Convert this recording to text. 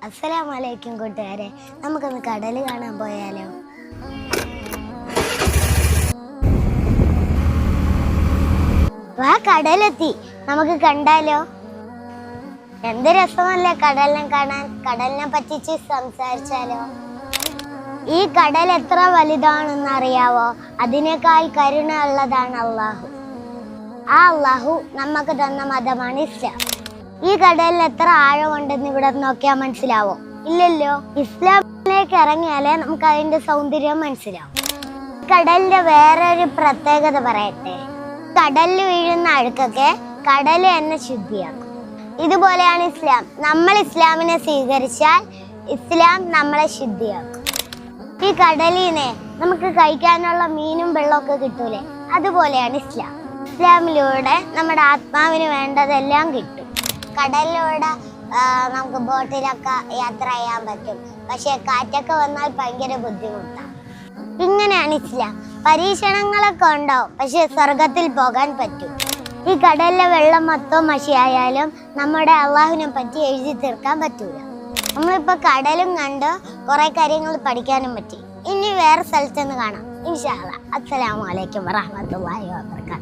അസ്സലാമലൈക്കും കൂട്ടുകാരെ, നമുക്കൊന്ന് കടൽ കാണാൻ പോയാലോ? വാ, കടലെത്തി, നമുക്ക് കണ്ടാലോ? എന്ത് രസമല്ലേ കടലിനെ കാണാൻ. കടലിനെ പറ്റിച്ച് സംസാരിച്ചാലോ? ഈ കടൽ എത്ര വലുതാണെന്ന് അറിയാവോ? അതിനേക്കാൾ കരുണ ഉള്ളതാണ് അള്ളാഹു. ആ അള്ളാഹു നമുക്ക് തന്ന മതമാണ് ഇസ്ലാം. ഈ കടലിൽ എത്ര ആഴമുണ്ടെന്ന് ഇവിടെ നോക്കിയാൽ മനസ്സിലാവോ? ഇല്ലല്ലോ. ഇസ്ലാമിലേക്ക് ഇറങ്ങിയാലേ നമുക്ക് അതിന്റെ സൗന്ദര്യം മനസ്സിലാവും. കടലിന്റെ വേറൊരു പ്രത്യേകത പറയട്ടെ. കടലിൽ വീഴുന്ന അഴുക്കൊക്കെ കടല് എന്നെ ശുദ്ധിയാക്കും. ഇതുപോലെയാണ് ഇസ്ലാം. നമ്മൾ ഇസ്ലാമിനെ സ്വീകരിച്ചാൽ ഇസ്ലാം നമ്മളെ ശുദ്ധിയാക്കും. ഈ കടലിനെ നമുക്ക് കഴിക്കാനുള്ള മീനും വെള്ളമൊക്കെ കിട്ടൂലേ, അതുപോലെയാണ് ഇസ്ലാം. ഇസ്ലാമിലൂടെ നമ്മുടെ ആത്മാവിന് വേണ്ടതെല്ലാം കിട്ടും. കടലിലൂടെ നമുക്ക് ബോട്ടിലൊക്കെ യാത്ര ചെയ്യാൻ പറ്റും. പക്ഷെ കാറ്റൊക്കെ വന്നാൽ ഭയങ്കര ബുദ്ധിമുട്ടാണ്. ഇങ്ങനെയാണ് ഇസ്ലാം. പരീക്ഷണങ്ങളൊക്കെ ഉണ്ടാവും, പക്ഷെ സ്വർഗത്തിൽ പോകാൻ പറ്റും. ഈ കടലിലെ വെള്ളം മൊത്തം മഷിയായാലും നമ്മുടെ അള്ളാഹുവിനെ പറ്റി എഴുതി തീർക്കാൻ പറ്റൂല. നമ്മളിപ്പോ കടലും കണ്ട് കുറെ കാര്യങ്ങൾ പഠിക്കാനും പറ്റി. ഇനി വേറെ സ്ഥലത്ത് നിന്ന് കാണാം ഇൻഷാ അല്ലാഹ്. അസ്സലാമു അലൈക്കും വറഹ്മത്തുള്ളാഹി വബറകാതുഹു.